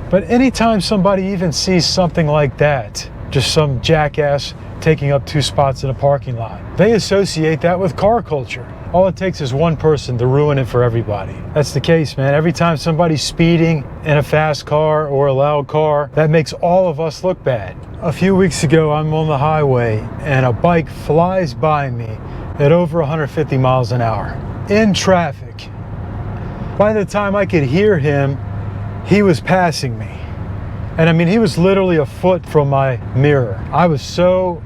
But anytime somebody even sees something like that, just some jackass taking up 2 spots in a parking lot, they associate that with car culture. All it takes is one person to ruin it for everybody. That's the case, man. Every time somebody's speeding in a fast car or a loud car, that makes all of us look bad. A few weeks ago, I'm on the highway and a bike flies by me at over 150 miles an hour in traffic. By the time I could hear him, he was passing me. And I mean, he was literally a foot from my mirror. I was so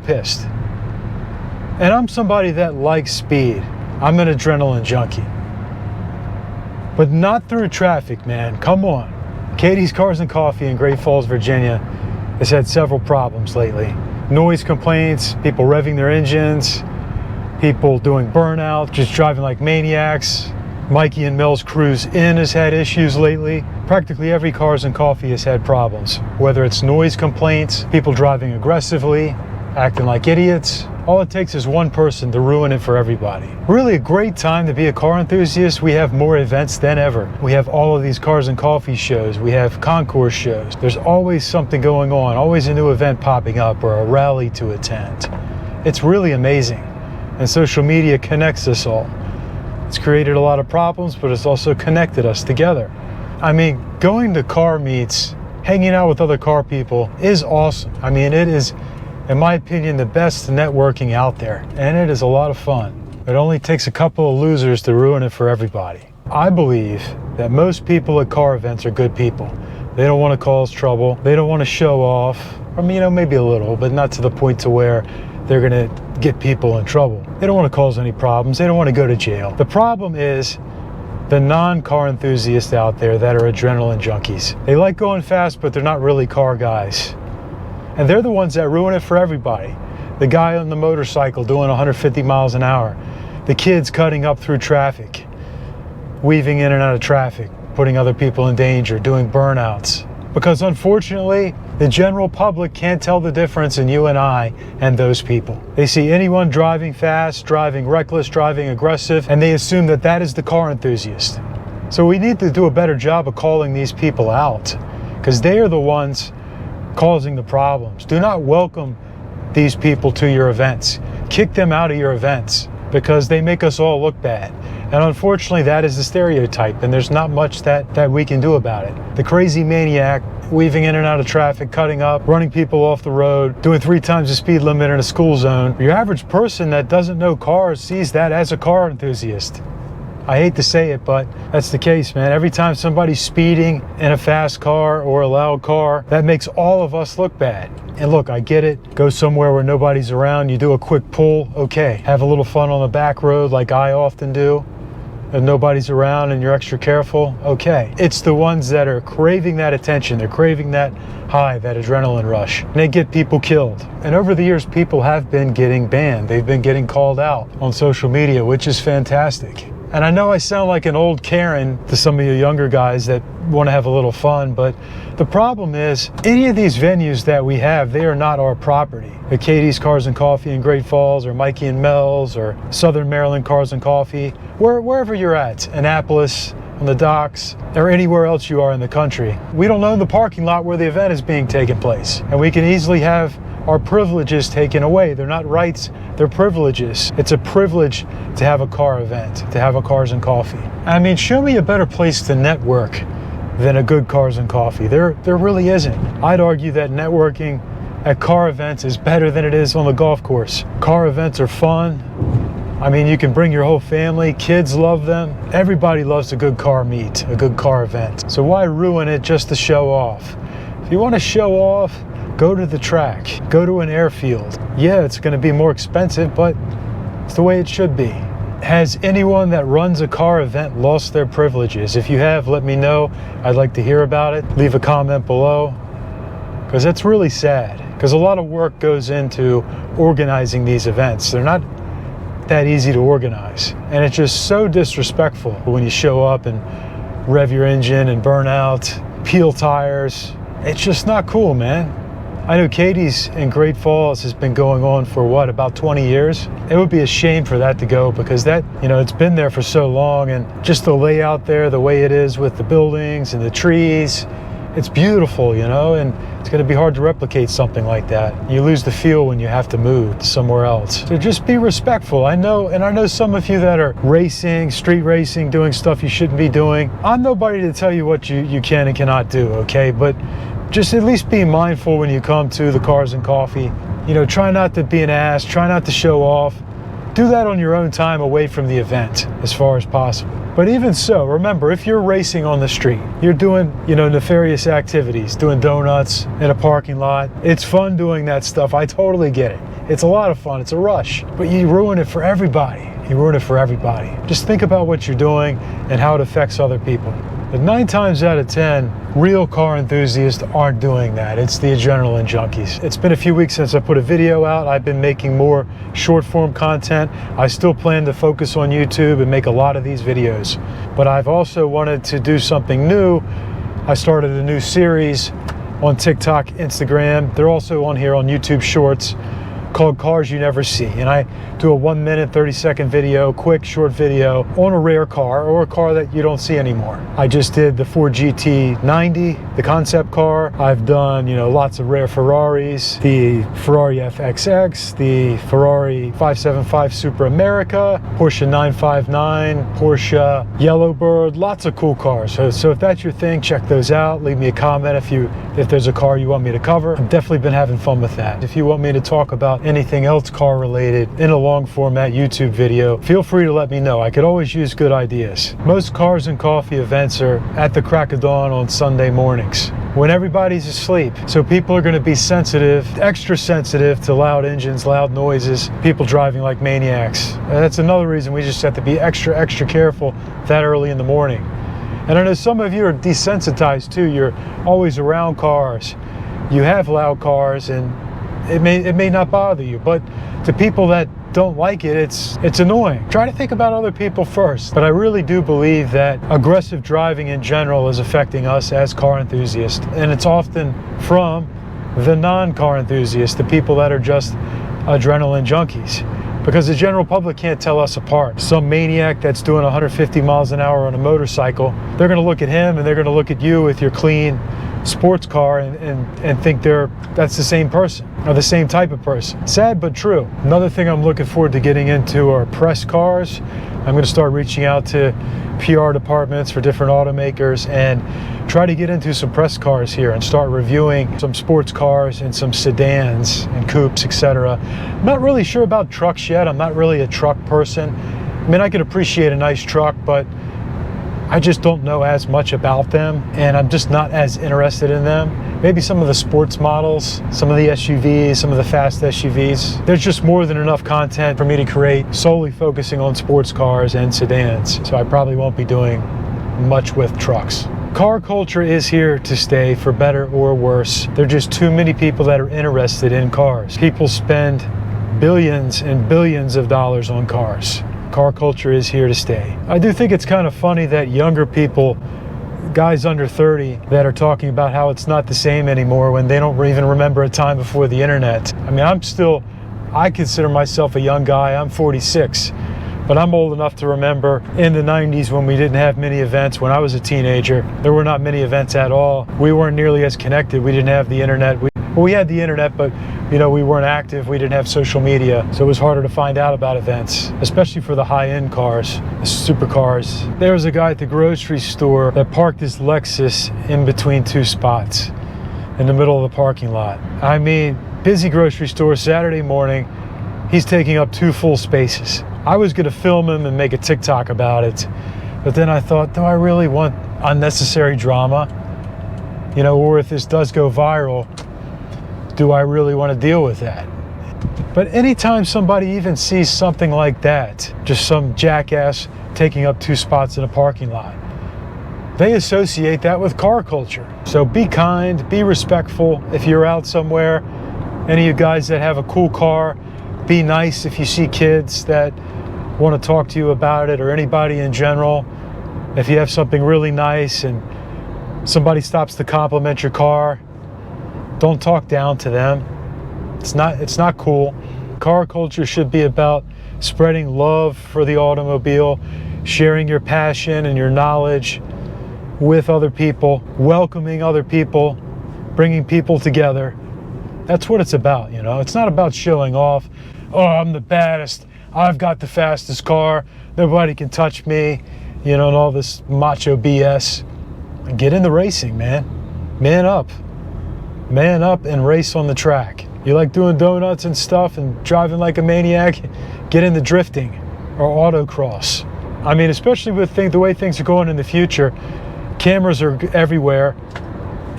pissed. And I'm somebody that likes speed. I'm an adrenaline junkie. But not through traffic, man. Come on. Katie's Cars and Coffee in Great Falls, Virginia has had several problems lately. Noise complaints, people revving their engines, people doing burnout, just driving like maniacs. Mikey and Mel's Cruise Inn has had issues lately. Practically every Cars and Coffee has had problems. Whether it's noise complaints, people driving aggressively, acting like idiots. All it takes is one person to ruin it for everybody. Really a great time to be a car enthusiast. We have more events than ever. We have all of these Cars and Coffee shows. We have concourse shows. There's always something going on, always a new event popping up or a rally to attend. It's really amazing. And social media connects us all. It's created a lot of problems, but it's also connected us together. I mean, going to car meets, hanging out with other car people is awesome. I mean, it is, in my opinion, the best networking out there, and it is a lot of fun. It only takes a couple of losers to ruin it for everybody. I believe that most people at car events are good people. They don't want to cause trouble. They don't want to show off. I mean, you know, maybe a little, but not to the point to where they're going to get people in trouble. They don't want to cause any problems. They don't want to go to jail. The problem is the non-car enthusiasts out there that are adrenaline junkies. They like going fast, but they're not really car guys. And they're the ones that ruin it for everybody. The guy on the motorcycle doing 150 miles an hour. The kids cutting up through traffic, weaving in and out of traffic, putting other people in danger, doing burnouts. Because unfortunately, the general public can't tell the difference in you and I and those people. They see anyone driving fast, driving reckless, driving aggressive, and they assume that that is the car enthusiast. So we need to do a better job of calling these people out, because they are the ones causing the problems. Do not welcome these people to your events. Kick them out of your events, because they make us all look bad. And unfortunately, that is the stereotype, and there's not much that we can do about it. The crazy maniac weaving in and out of traffic, cutting up, running people off the road, doing 3 times the speed limit in a school zone. Your average person that doesn't know cars sees that as a car enthusiast. I hate to say it, but that's the case, man. Every time somebody's speeding in a fast car or a loud car, that makes all of us look bad. And look, I get it. Go somewhere where nobody's around, you do a quick pull, okay. Have a little fun on the back road like I often do. And nobody's around and you're extra careful, okay. It's the ones that are craving that attention, they're craving that high, that adrenaline rush, and they get people killed. And over the years, people have been getting banned. They've been getting called out on social media, which is fantastic. And I know I sound like an old Karen to some of you younger guys that want to have a little fun, but the problem is any of these venues that we have, they are not our property. The Katie's Cars and Coffee in Great Falls, or Mikey and Mel's, or Southern Maryland Cars and Coffee, wherever you're at, Annapolis, on the docks, or anywhere else you are in the country. We don't own the parking lot where the event is being taken place, and we can easily have our privileges taken away. They're not rights, they're privileges. It's a privilege to have a car event, to have a Cars and Coffee. I mean, show me a better place to network than a good Cars and Coffee. There really isn't. I'd argue that networking at car events is better than it is on the golf course. Car events are fun. I mean, you can bring your whole family, kids love them. Everybody loves a good car meet, a good car event. So why ruin it just to show off? If you want to show off, go to the track, go to an airfield. Yeah, it's going to be more expensive, but it's the way it should be. Has anyone that runs a car event lost their privileges? If you have, let me know. I'd like to hear about it. Leave a comment below, because that's really sad, because a lot of work goes into organizing these events. They're not that easy to organize, and it's just so disrespectful when you show up and rev your engine and burn out, peel tires. It's just not cool, man. I know Katie's in Great Falls has been going on for what, about 20 years? It would be a shame for that to go, because that, you know, it's been there for so long, and just the layout there, the way it is with the buildings and the trees, it's beautiful, you know, and it's going to be hard to replicate something like that. You lose the feel when you have to move somewhere else. So just be respectful. I know some of you that are racing, street racing, doing stuff you shouldn't be doing. I'm nobody to tell you what you can and cannot do, okay? But just at least be mindful when you come to the Cars and Coffee. You know, try not to be an ass, try not to show off. Do that on your own time away from the event as far as possible. But even so, remember, if you're racing on the street, you're doing, you know, nefarious activities, doing donuts in a parking lot. It's fun doing that stuff. I totally get it. It's a lot of fun. It's a rush. But you ruin it for everybody. You ruin it for everybody. Just think about what you're doing and how it affects other people. But 9 times out of 10, real car enthusiasts aren't doing that. It's the adrenaline junkies. It's been a few weeks since I put a video out. I've been making more short form content. I still plan to focus on YouTube and make a lot of these videos. But I've also wanted to do something new. I started a new series on TikTok, Instagram. They're also on here on YouTube Shorts, called Cars You Never See. And I do a 1 minute, 30-second video, quick, short video on a rare car or a car that you don't see anymore. I just did the Ford GT90, the concept car. I've done, you know, lots of rare Ferraris, the Ferrari FXX, the Ferrari 575 Super America, Porsche 959, Porsche Yellowbird, lots of cool cars. So if that's your thing, check those out. Leave me a comment if there's a car you want me to cover. I've definitely been having fun with that. If you want me to talk about anything else car related in a long format YouTube video, feel free to let me know. I could always use good ideas. Most Cars and Coffee events are at the crack of dawn on Sunday mornings when everybody's asleep. So people are going to be sensitive, extra sensitive to loud engines, loud noises, people driving like maniacs. That's another reason we just have to be extra careful that early in the morning. And I know some of you are desensitized too. You're always around cars. You have loud cars and it may not bother you, but to people that don't like it, it's annoying. Try to think about other people first. But I really do believe that aggressive driving in general is affecting us as car enthusiasts. And it's often from the non-car enthusiasts, the people that are just adrenaline junkies. Because the general public can't tell us apart. Some maniac that's doing 150 miles an hour on a motorcycle, they're gonna look at him and they're gonna look at you with your clean sports car and think that's the same person or the same type of person. Sad but true. Another thing I'm looking forward to getting into are press cars. I'm going to start reaching out to PR departments for different automakers and try to get into some press cars here and start reviewing some sports cars and some sedans and coupes, etc. I'm not really sure about trucks yet. I'm not really a truck person. I mean, I could appreciate a nice truck, but I just don't know as much about them, and I'm just not as interested in them. Maybe some of the sports models, some of the SUVs, some of the fast SUVs. There's just more than enough content for me to create solely focusing on sports cars and sedans, so I probably won't be doing much with trucks. Car culture is here to stay, for better or worse. There are just too many people that are interested in cars. People spend billions and billions of dollars on cars. Car culture is here to stay. I do think it's kind of funny that younger people, guys under 30, that are talking about how it's not the same anymore when they don't even remember a time before the internet. I mean, I consider myself a young guy. I'm 46, but I'm old enough to remember in the 90s when we didn't have many events. When I was a teenager, there were not many events at all. We weren't nearly as connected. We didn't have the internet. We had the internet, but you know, we weren't active. We didn't have social media, so it was harder to find out about events, especially for the high-end cars, the supercars. There was a guy at the grocery store that parked his Lexus in between 2 spots in the middle of the parking lot. I mean, busy grocery store, Saturday morning, he's taking up 2 full spaces. I was gonna film him and make a TikTok about it, but then I thought, do I really want unnecessary drama? You know, or if this does go viral, do I really want to deal with that? But anytime somebody even sees something like that, just some jackass taking up 2 spots in a parking lot, they associate that with car culture. So be kind, be respectful. If you're out somewhere, any of you guys that have a cool car, be nice if you see kids that want to talk to you about it, or anybody in general. If you have something really nice and somebody stops to compliment your car, don't talk down to them. It's not cool. Car culture should be about spreading love for the automobile, sharing your passion and your knowledge, with other people, welcoming other people, bringing people together. That's what it's about, you know. It's not about showing off. Oh, I'm the baddest. I've got the fastest car. Nobody can touch me, you know, and all this macho BS. Get into racing, man. Man up. Man up and race on the track. You like doing donuts and stuff and driving like a maniac? Get into drifting or autocross. I mean, especially with the way things are going in the future, cameras are everywhere.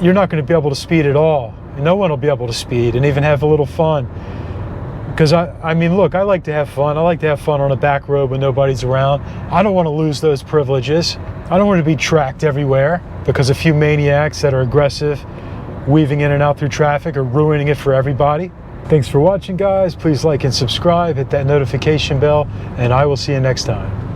You're not going to be able to speed at all. No one will be able to speed and even have a little fun. Because I mean, look, I like to have fun. I like to have fun on a back road when nobody's around. I don't want to lose those privileges. I don't want to be tracked everywhere because a few maniacs that are aggressive, weaving in and out through traffic, are ruining it for everybody. Thanks for watching, guys. Please like and subscribe, hit that notification bell, and I will see you next time.